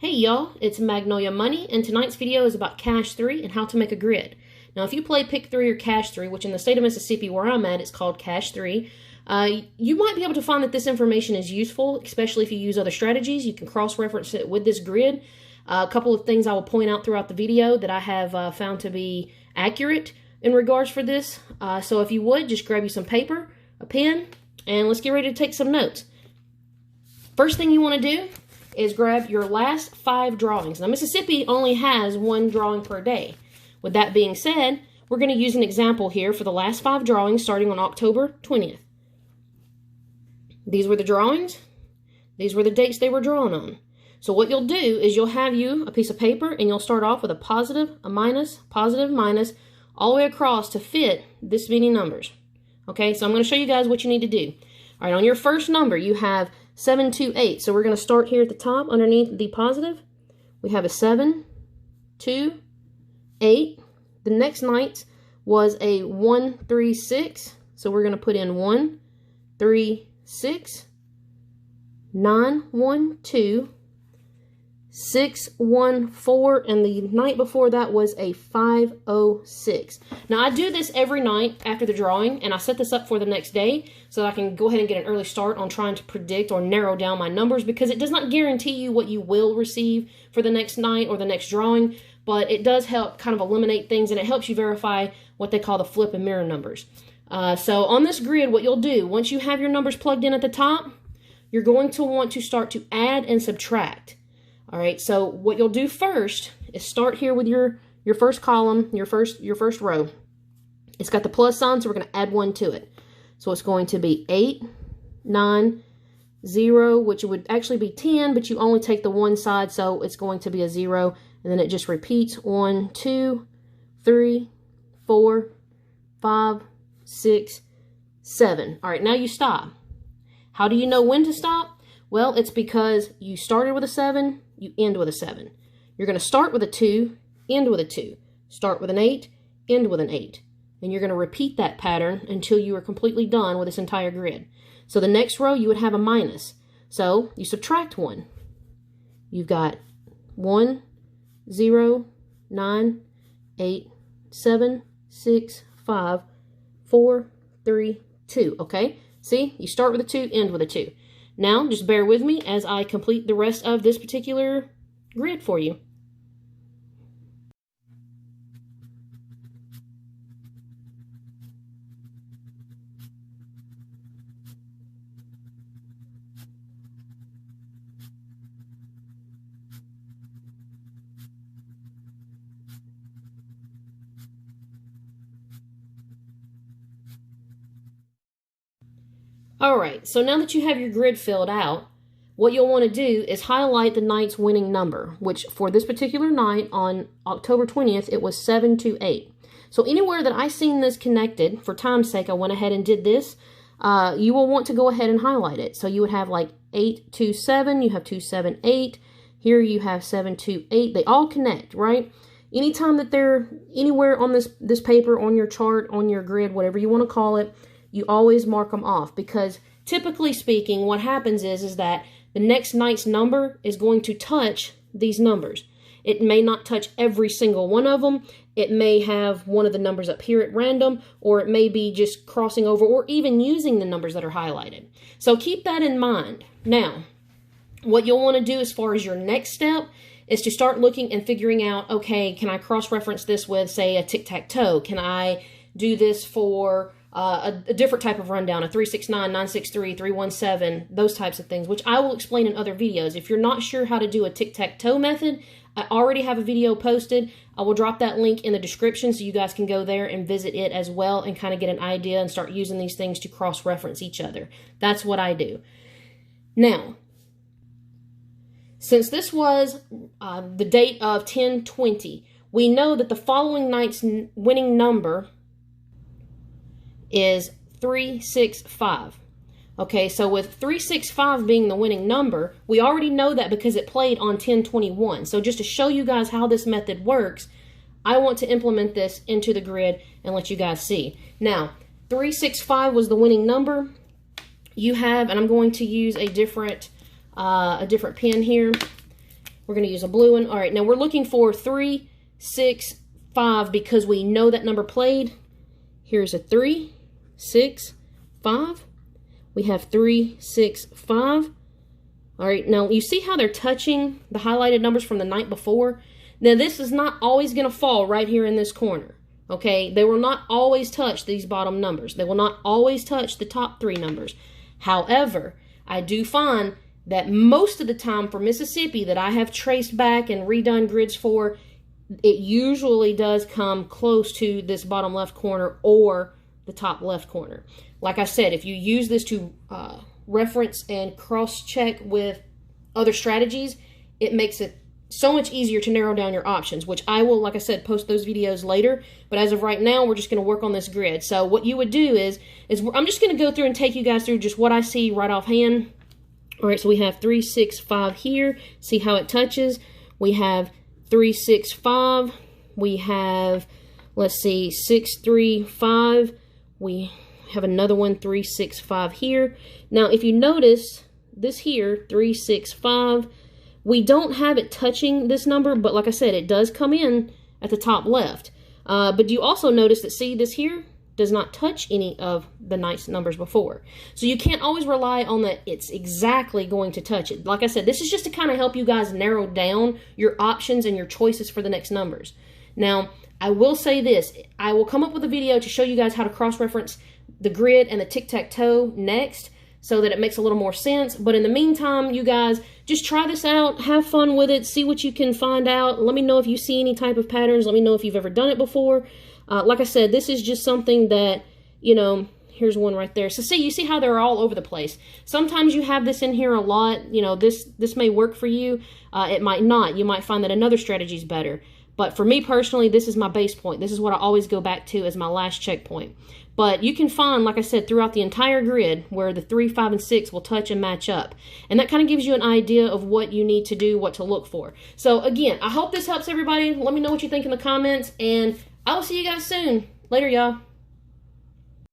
Hey y'all, it's Magnolia Money, and tonight's video is about Cash 3 and how to make a grid. Now if you play Pick 3 or Cash 3, which in the state of Mississippi where I'm at, it's called Cash 3, you might be able to find that this information is useful, especially if you use other strategies. You can cross-reference it with this grid. A couple of things I will point out throughout the video that I have found to be accurate in regards for this. So if you would, just grab you some paper, a pen, and let's get ready to take some notes. First thing you want to do is grab your last 5 drawings. Now, Mississippi only has 1 drawing per day. With that being said, we're going to use an example here for the last 5 drawings starting on October 20th. These were the drawings. These were the dates they were drawn on. So what you'll do is you'll have a piece of paper and you'll start off with a positive, a minus, positive, minus, all the way across to fit this many numbers. Okay, so I'm going to show you guys what you need to do. All right, on your first number, you have 7, 2, 8. So we're going to start here at the top underneath the positive. We have a 7, 2, 8. The next night was a 1, 3, 6. So we're going to put in 1, 3, 6, 9, 1, 2, 6, 1, 4, and the night before that was a 5, 0, 6. Now I do this every night after the drawing, and I set this up for the next day so that I can go ahead and get an early start on trying to predict or narrow down my numbers, because it does not guarantee you what you will receive for the next night or the next drawing, but it does help kind of eliminate things, and it helps you verify what they call the flip and mirror numbers. So on this grid, what you'll do, once you have your numbers plugged in at the top, you're going to want to start to add and subtract. All right, so what you'll do first is start here with your first column, your first row. It's got the plus sign, so we're going to add 1 to it. So it's going to be 8, 9, 0, which would actually be 10, but you only take the one side, so it's going to be a 0, and then it just repeats 1, 2, 3, 4, 5, 6, 7. All right, now you stop. How do you know when to stop? Well, it's because you started with a 7, you end with a 7. You're going to start with a 2, end with a 2. Start with an 8, end with an 8. And you're going to repeat that pattern until you are completely done with this entire grid. So the next row, you would have a minus. So you subtract 1. You've got 1, 0, 9, 8, 7, 6, 5, 4, 3, 2. Okay? See? You start with a 2, end with a 2. Now, just bear with me as I complete the rest of this particular grid for you. Alright, so now that you have your grid filled out, what you'll want to do is highlight the night's winning number, which for this particular night on October 20th, it was 7, 2, 8. So anywhere that I seen this connected, for time's sake, I went ahead and did this. You will want to go ahead and highlight it. So you would have like 8, 2, 7, you have 2, 7, 8. Here you have 7, 2, 8. They all connect, right? Anytime that they're anywhere on this paper, on your chart, on your grid, whatever you want to call it, you always mark them off, because typically speaking, what happens is that the next night's number is going to touch these numbers. It may not touch every single one of them. It may have one of the numbers up here at random, or it may be just crossing over or even using the numbers that are highlighted. So keep that in mind. Now, what you'll want to do as far as your next step is to start looking and figuring out, okay, can I cross-reference this with, say, a tic-tac-toe? Can I do this for a different type of rundown, a 369, 963, 317, those types of things, which I will explain in other videos. If you're not sure how to do a tic-tac-toe method, I already have a video posted. I will drop that link in the description so you guys can go there and visit it as well and kind of get an idea and start using these things to cross-reference each other. That's what I do. Now, since this was the date of 10/20, we know that the following night's winning number is 365. Okay, so with 365 being the winning number, we already know that because it played on 10/21. So just to show you guys how this method works, I want to implement this into the grid and let you guys see. Now, 365 was the winning number. You have, and I'm going to use a different pen here. We're going to use a blue one. All right, now we're looking for 3, 6, 5 because we know that number played. Here's a 3, 6, 5. We have 3, 6, 5. All right, now you see how they're touching the highlighted numbers from the night before? Now this is not always going to fall right here in this corner, okay? They will not always touch these bottom numbers. They will not always touch the top 3 numbers. However, I do find that most of the time for Mississippi that I have traced back and redone grids for, it usually does come close to this bottom left corner or the top left corner. Like I said, if you use this to reference and cross-check with other strategies, it makes it so much easier to narrow down your options, which I will, like I said, post those videos later. But as of right now, we're just going to work on this grid. So what you would do is I'm just going to go through and take you guys through just what I see right offhand. All right, so we have 3, 6, 5 here. See how it touches? We have 3, 6, 5. We have, let's see, 6, 3, 5. We have another one, 3, 6, 5 here. Now, if you notice this here, 3, 6, 5, we don't have it touching this number, but like I said, it does come in at the top left. But you also notice that, see, this here does not touch any of the nice numbers before. So you can't always rely on that it's exactly going to touch it. Like I said, this is just to kind of help you guys narrow down your options and your choices for the next numbers. Now, I will say this. I will come up with a video to show you guys how to cross-reference the grid and the tic-tac-toe next so that it makes a little more sense. But in the meantime, you guys, just try this out. Have fun with it. See what you can find out. Let me know if you see any type of patterns. Let me know if you've ever done it before. Like I said, this is just something that, you know, here's one right there. So see, you see how they're all over the place. Sometimes you have this in here a lot. You know, this may work for you. It might not. You might find that another strategy is better. But for me personally, this is my base point. This is what I always go back to as my last checkpoint. But you can find, like I said, throughout the entire grid where the 3, 5, and 6 will touch and match up. And that kind of gives you an idea of what you need to do, what to look for. So again, I hope this helps everybody. Let me know what you think in the comments, and I will see you guys soon. Later, y'all.